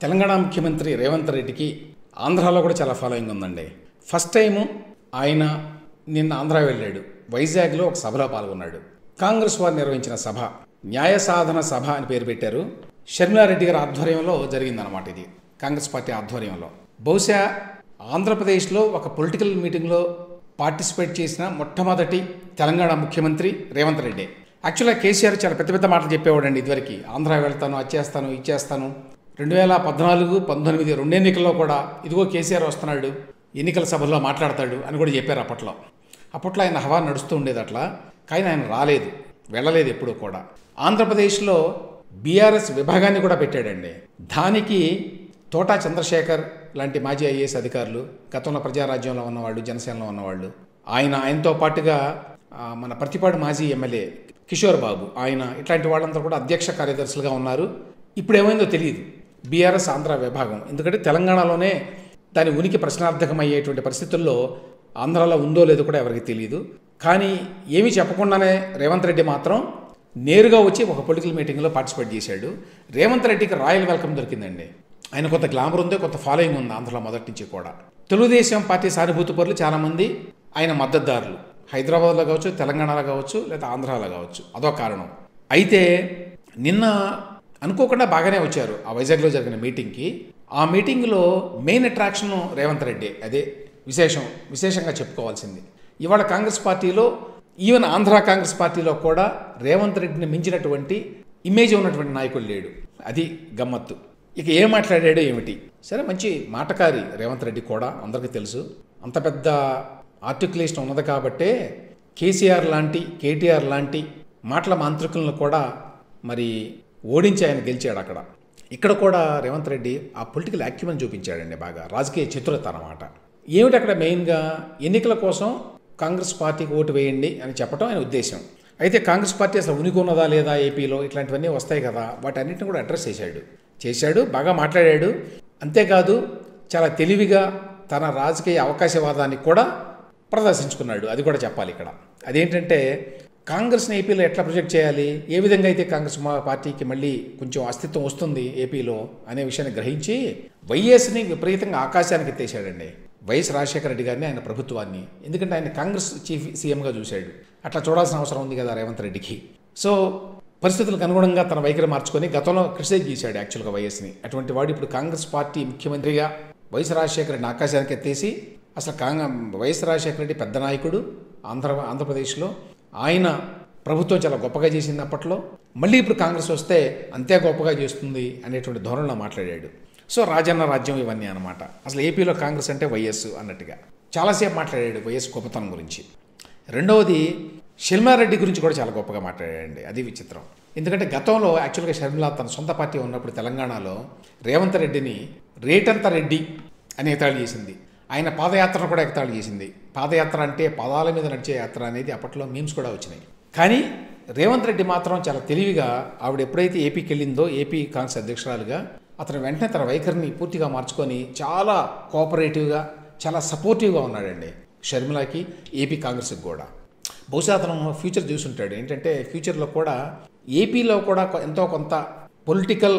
తెలంగాణ ముఖ్యమంత్రి రేవంత్ రెడ్డికి ఆంధ్రాలో కూడా చాలా ఫాలోయింగ్ ఉందండి. ఫస్ట్ టైము ఆయన నిన్న ఆంధ్ర వెళ్ళాడు. వైజాగ్లో ఒక సభలో పాల్గొన్నాడు. కాంగ్రెస్ వారు నిర్వహించిన సభ న్యాయ సాధన సభ అని పేరు పెట్టారు. షర్మిలారెడ్డి గారి ఆధ్వర్యంలో జరిగిందనమాట. ఇది కాంగ్రెస్ పార్టీ ఆధ్వర్యంలో. బహుశా ఆంధ్రప్రదేశ్లో ఒక పొలిటికల్ మీటింగ్లో పార్టిసిపేట్ చేసిన మొట్టమొదటి తెలంగాణ ముఖ్యమంత్రి రేవంత్ రెడ్డి. యాక్చువల్గా కేసీఆర్ చాలా పెద్ద పెద్ద మాటలు చెప్పేవాడండి ఇదివరకు. ఆంధ్ర వెళ్తాను, అది చేస్తాను, ఇది చేస్తాను. 2014, 19 రెండు ఎన్నికల్లో కూడా ఇదిగో కేసీఆర్ వస్తున్నాడు, ఎన్నికల సభల్లో మాట్లాడతాడు అని కూడా చెప్పారు అప్పట్లో ఆయన హవా నడుస్తూ ఉండేది అట్లా. కానీ ఆయన రాలేదు, వెళ్ళలేదు ఎప్పుడూ కూడా. ఆంధ్రప్రదేశ్లో బీఆర్ఎస్ విభాగాన్ని కూడా పెట్టాడండి. దానికి తోటా చంద్రశేఖర్ లాంటి మాజీ ఐఏఎస్ అధికారులు, గతంలో ప్రజారాజ్యంలో ఉన్నవాళ్ళు, జనసేనలో ఉన్నవాళ్ళు, ఆయనతో పాటుగా మన ప్రతిపాడు మాజీ ఎమ్మెల్యే కిషోర్ బాబు, ఆయన ఇట్లాంటి వాళ్ళందరూ కూడా అధ్యక్ష కార్యదర్శులుగా ఉన్నారు. ఇప్పుడు ఏమైందో తెలియదు బీఆర్ఎస్ ఆంధ్ర విభాగం. ఎందుకంటే తెలంగాణలోనే దాని ఉనికి ప్రశ్నార్థకమయ్యేటువంటి పరిస్థితుల్లో ఆంధ్రాలో ఉందో లేదో కూడా ఎవరికి తెలియదు. కానీ ఏమీ చెప్పకుండానే రేవంత్ రెడ్డి మాత్రం నేరుగా వచ్చి ఒక పొలిటికల్ మీటింగ్లో పార్టిసిపేట్ చేశాడు. రేవంత్ రెడ్డికి రాయల్ వెల్కమ్ దొరికిందండి. ఆయన కొంత గ్లామర్ ఉంది, కొంత ఫాలోయింగ్ ఉంది ఆంధ్రలో మొదటి నుంచి కూడా. తెలుగుదేశం పార్టీ సానుభూతి పరులు చాలామంది ఆయన మద్దతుదారులు, హైదరాబాద్లో కావచ్చు, తెలంగాణలో కావచ్చు, లేదా ఆంధ్రాలో కావచ్చు. అదో కారణం. అయితే నిన్న అనుకోకుండా బాగానే వచ్చారు ఆ వైజాగ్లో జరిగిన మీటింగ్కి. ఆ మీటింగ్లో మెయిన్ అట్రాక్షన్ రేవంత్ రెడ్డి. అదే విశేషంగా చెప్పుకోవాల్సింది. ఇవాళ కాంగ్రెస్ పార్టీలో, ఈవెన్ ఆంధ్ర కాంగ్రెస్ పార్టీలో కూడా రేవంత్ రెడ్డిని మించినటువంటి ఇమేజ్ ఉన్నటువంటి నాయకుడు లేడు. అది గమ్మత్తు. ఇక ఏం మాట్లాడాడో ఏమిటి. సరే, మంచి మాటకారి రేవంత్ రెడ్డి కూడా, అందరికీ తెలుసు. అంత పెద్ద ఆర్టికులేషన్ ఉన్నది కాబట్టే కేసీఆర్ లాంటి, కేటీఆర్ లాంటి మాటల మాంత్రికులను కూడా మరి ఓడించి ఆయన గెలిచాడు అక్కడ. ఇక్కడ కూడా రేవంత్ రెడ్డి ఆ పొలిటికల్ యాక్యుమెంట్ చూపించాడండి బాగా, రాజకీయ చతురత అన్నమాట. ఏమిటి అక్కడ మెయిన్గా ఎన్నికల కోసం కాంగ్రెస్ పార్టీకి ఓటు వేయండి అని చెప్పడం ఆయన ఉద్దేశం. అయితే కాంగ్రెస్ పార్టీ అసలు ఉనికి ఉన్నదా లేదా ఏపీలో, ఇట్లాంటివన్నీ వస్తాయి కదా, వాటన్నిటిని కూడా అడ్రస్ చేశాడు, బాగా మాట్లాడాడు. అంతేకాదు చాలా తెలివిగా తన రాజకీయ అవకాశవాదాన్ని కూడా ప్రదర్శించుకున్నాడు. అది కూడా చెప్పాలి ఇక్కడ. అదేంటంటే కాంగ్రెస్ని ఏపీలో ఎట్లా ప్రొజెక్ట్ చేయాలి, ఏ విధంగా అయితే కాంగ్రెస్ పార్టీకి మళ్ళీ కొంచెం అస్తిత్వం వస్తుంది ఏపీలో అనే విషయాన్ని గ్రహించి వైఎస్ని విపరీతంగా ఆకాశానికి ఎత్తేసాడండి. వైఎస్ రాజశేఖర రెడ్డి గారిని, ఆయన ప్రభుత్వాన్ని. ఎందుకంటే ఆయన కాంగ్రెస్ చీఫ్ సీఎంగా చూశాడు. అట్లా చూడాల్సిన అవసరం ఉంది కదా రేవంత్ రెడ్డికి. సో పరిస్థితులకు అనుగుణంగా తన వైఖరి మార్చుకొని గతంలో క్రిటిసైజ్ చేశాడు యాక్చువల్గా వైఎస్ని. అటువంటి వాడు ఇప్పుడు కాంగ్రెస్ పార్టీ ముఖ్యమంత్రిగా వైఎస్ రాజశేఖర రెడ్డిని ఆకాశానికి ఎత్తేసి, అసలు వైఎస్ రాజశేఖర రెడ్డి పెద్ద నాయకుడు ఆంధ్రప్రదేశ్లో, ఆయన ప్రభుత్వం చాలా గొప్పగా చేసింది అప్పట్లో, మళ్ళీ ఇప్పుడు కాంగ్రెస్ వస్తే అంతే గొప్పగా చేస్తుంది అనేటువంటి ధోరణిలో మాట్లాడాడు. సో రాజన్న రాజ్యం ఇవన్నీ అనమాట. అసలు ఏపీలో కాంగ్రెస్ అంటే వైఎస్ అన్నట్టుగా చాలాసేపు మాట్లాడాడు వైఎస్ గొప్పతనం గురించి. రెండవది షర్మిలారెడ్డి గురించి కూడా చాలా గొప్పగా మాట్లాడాడండి. అది విచిత్రం. ఎందుకంటే గతంలో యాక్చువల్గా షర్మిల తన సొంత పార్టీ ఉన్నప్పుడు తెలంగాణలో రేవంత్ రెడ్డిని రేటంత రెడ్డి అని ఎగతాళి చేసింది. ఆయన పాదయాత్రను కూడా ఎగతాళి చేసింది. పాదయాత్ర అంటే పాదాల మీద నడిచే యాత్ర అనేది అప్పట్లో మీమ్స్ కూడా వచ్చినాయి. కానీ రేవంత్ రెడ్డి మాత్రం చాలా తెలివిగా, ఆవిడ ఎప్పుడైతే ఏపీకి వెళ్ళిందో, ఏపీ కాంగ్రెస్ అధ్యక్షురాలుగా, అతను వెంటనే తన వైఖరిని పూర్తిగా మార్చుకొని చాలా కోఆపరేటివ్గా, చాలా సపోర్టివ్గా ఉన్నాడండి షర్మిలకి, ఏపీ కాంగ్రెస్కి కూడా. బహుశా అతను ఫ్యూచర్ చూసుంటాడు. ఏంటంటే ఫ్యూచర్లో కూడా ఏపీలో కూడా ఎంతో కొంత పొలిటికల్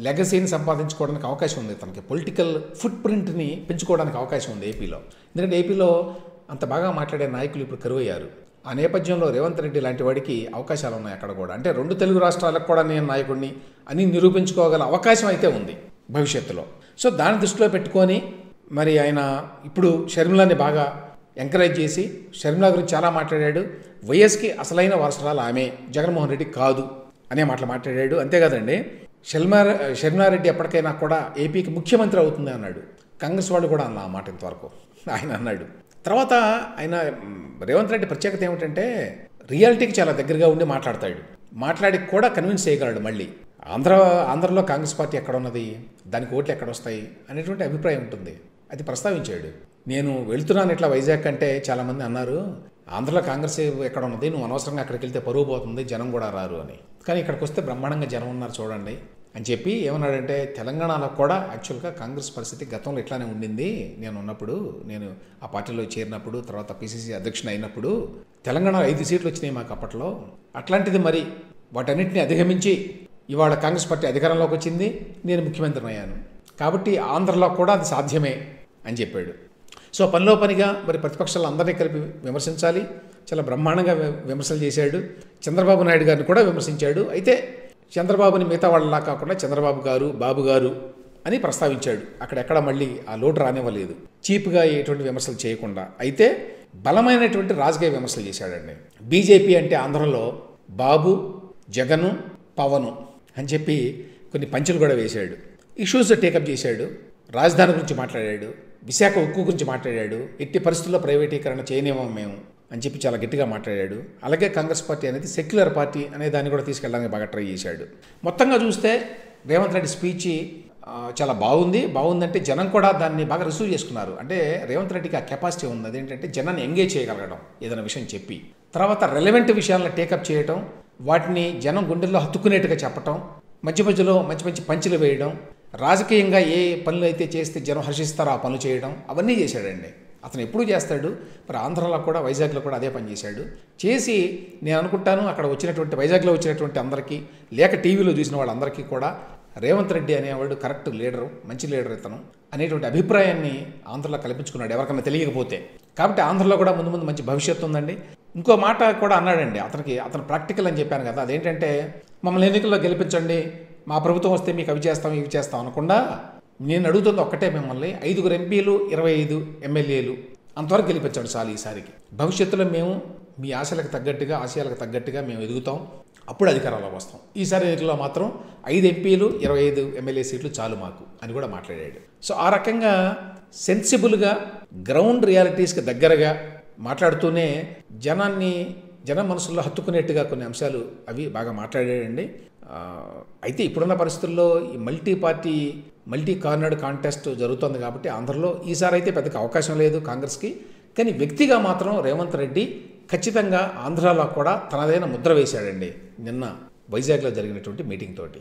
లెగసీని సంపాదించుకోవడానికి అవకాశం ఉంది. తనకి పొలిటికల్ ఫుట్ ప్రింట్ని పెంచుకోవడానికి అవకాశం ఉంది ఏపీలో. ఎందుకంటే ఏపీలో అంత బాగా మాట్లాడే నాయకులు ఇప్పుడు కరువయ్యారు. ఆ నేపథ్యంలో రేవంత్ రెడ్డి లాంటి వాడికి అవకాశాలు ఉన్నాయి అక్కడ కూడా. అంటే 2 తెలుగు రాష్ట్రాలకు కూడా నేను నాయకుడిని అని నిరూపించుకోగల అవకాశం అయితే ఉంది భవిష్యత్తులో. సో దాన్ని దృష్టిలో పెట్టుకొని మరి ఆయన ఇప్పుడు షర్మిలాని బాగా ఎంకరేజ్ చేసి, షర్మిల గురించి చాలా మాట్లాడాడు. వైఎస్కి అసలైన వారసురాలు ఆమె, జగన్మోహన్ రెడ్డి కాదు అనే మాటలు మాట్లాడాడు. అంతేకాదండి, షర్మిలారెడ్డి ఎప్పటికైనా కూడా ఏపీకి ముఖ్యమంత్రి అవుతుంది అన్నాడు. కాంగ్రెస్ వాళ్ళు కూడా అన్న ఆ మాట ఇంతవరకు ఆయన అన్నాడు. తర్వాత ఆయన రేవంత్ రెడ్డి ప్రత్యేకత ఏమిటంటే రియాలిటీకి చాలా దగ్గరగా ఉండి మాట్లాడి కూడా కన్విన్స్ చేయగలడు. మళ్ళీ ఆంధ్రలో కాంగ్రెస్ పార్టీ ఎక్కడ ఉన్నది, దానికి ఓట్లు ఎక్కడ వస్తాయి అనేటువంటి అభిప్రాయం ఉంటుంది. అది ప్రస్తావించాడు. నేను వెళుతున్నాను ఇట్లా వైజాగ్ అంటే చాలామంది అన్నారు, ఆంధ్రలో కాంగ్రెస్ ఎక్కడ ఉన్నది, నువ్వు అనవసరంగా అక్కడికి వెళ్తే పరువు పోతుంది, జనం కూడా రారు అని. కానీ ఇక్కడికి వస్తే బ్రహ్మాండంగా జనం ఉన్నారు చూడండి అని చెప్పి ఏమన్నాడంటే, తెలంగాణలో కూడా యాక్చువల్గా కాంగ్రెస్ పరిస్థితి గతంలో ఇట్లానే ఉండింది. నేను ఉన్నప్పుడు, నేను ఆ పార్టీలో చేరినప్పుడు, తర్వాత పిసిసి అధ్యక్షుని అయినప్పుడు తెలంగాణలో 5 సీట్లు వచ్చినాయి మాకు అప్పట్లో. అట్లాంటిది మరి వాటన్నిటిని అధిగమించి ఇవాళ కాంగ్రెస్ పార్టీ అధికారంలోకి వచ్చింది, నేను ముఖ్యమంత్రిని అయ్యాను. కాబట్టి ఆంధ్రలో కూడా అది సాధ్యమే అని చెప్పాడు. సో పనిలో పనిగా మరి ప్రతిపక్షాలు అందరినీ కలిపి విమర్శించాలి. చాలా బ్రహ్మాండంగా విమర్శలు చేశాడు. చంద్రబాబు నాయుడు గారిని కూడా విమర్శించాడు. అయితే చంద్రబాబుని మిగతా వాళ్ళలా కాకుండా చంద్రబాబు గారు, బాబు గారు అని ప్రస్తావించాడు. అక్కడెక్కడ మళ్ళీ ఆ లోటు రానివ్వలేదు, చీప్గా ఎటువంటి విమర్శలు చేయకుండా. అయితే బలమైనటువంటి రాజకీయ విమర్శలు చేశాడండి. బీజేపీ అంటే ఆంధ్రలో బాబు, జగను, పవను అని చెప్పి కొన్ని పంచులు కూడా వేశాడు. ఇష్యూస్ టేకప్ చేశాడు. రాజధాని గురించి మాట్లాడాడు, విశాఖ ఉక్కు గురించి మాట్లాడాడు, ఎట్టి పరిస్థితుల్లో ప్రైవేటీకరణ చేయనివ్వం మేము అని చెప్పి చాలా గట్టిగా మాట్లాడాడు. అలాగే కాంగ్రెస్ పార్టీ అనేది సెక్యులర్ పార్టీ అనే దాన్ని కూడా తీసుకెళ్ళడానికి బాగా ట్రై చేశాడు. మొత్తంగా చూస్తే రేవంత్ రెడ్డి స్పీచ్ చాలా బాగుందంటే జనం కూడా దాన్ని బాగా రిసీవ్ చేసుకున్నారు. అంటే రేవంత్ రెడ్డికి ఆ కెపాసిటీ ఉంది. అదేంటంటే జనాన్ని ఎంగేజ్ చేయగలగడం, ఏదైనా విషయం చెప్పి, తర్వాత రెలవెంట్ విషయాలను టేకప్ చేయటం, వాటిని జనం గుండెల్లో హత్తుకునేట్టుగా చెప్పటం, మధ్య మధ్యలో మంచి మంచి పంచులు వేయడం, రాజకీయంగా ఏ పనులు అయితే చేస్తే జనం హర్షిస్తారో ఆ పనులు చేయడం, అవన్నీ చేశాడండి. అతను ఎప్పుడూ చేస్తాడు. మరి ఆంధ్రాలో కూడా, వైజాగ్లో కూడా అదే పని చేశాడు. చేసి నేను అనుకుంటాను అక్కడ వచ్చినటువంటి వైజాగ్లో వచ్చినటువంటి అందరికీ, లేక టీవీలో చూసిన వాళ్ళందరికీ కూడా రేవంత్ రెడ్డి అనేవాడు కరెక్ట్ లీడరు, మంచి లీడర్ ఇతను అనేటువంటి అభిప్రాయాన్ని ఆంధ్రలో కల్పించుకున్నాడు, ఎవరికన్నా తెలియకపోతే. కాబట్టి ఆంధ్రలో కూడా ముందు ముందు మంచి భవిష్యత్తు ఉందండి. ఇంకో మాట కూడా అన్నాడండి. అతను ప్రాక్టికల్ అని చెప్పాను కదా, అదేంటంటే మమ్మల్ని ఎన్నికల్లో గెలిపించండి, మా ప్రభుత్వం వస్తే మీకు అవి చేస్తాం ఇవి చేస్తాం అనకుండా, నేను అడుగుతుంది ఒక్కటే, మిమ్మల్ని 5 ఎంపీలు 25 ఎమ్మెల్యేలు అంతవరకు గెలిపించండి చాలు ఈసారికి. భవిష్యత్తులో మేము మీ ఆశలకు తగ్గట్టుగా, ఆశయాలకు తగ్గట్టుగా మేము ఎదుగుతాం, అప్పుడు అధికారంలోకి వస్తాం. ఈసారి ఎన్నికల్లో మాత్రం 5 ఎంపీలు 25 ఎమ్మెల్యే సీట్లు చాలు మాకు అని కూడా మాట్లాడాడు. సో ఆ రకంగా సెన్సిబుల్గా, గ్రౌండ్ రియాలిటీస్కి దగ్గరగా మాట్లాడుతూనే జన మనసుల్లో హత్తుకునేట్టుగా కొన్ని అంశాలు అవి బాగా మాట్లాడాడండి. అయితే ఇప్పుడున్న పరిస్థితుల్లో ఈ మల్టీ కార్నర్డ్ కాంటెస్ట్ జరుగుతుంది కాబట్టి ఆంధ్రలో ఈసారి అయితే పెద్దగా అవకాశం లేదు కాంగ్రెస్కి. కానీ వ్యక్తిగా మాత్రం రేవంత్ రెడ్డి ఖచ్చితంగా ఆంధ్రాలో కూడా తనదైన ముద్ర వేశాడండి నిన్న వైజాగ్లో జరిగినటువంటి మీటింగ్ తోటి.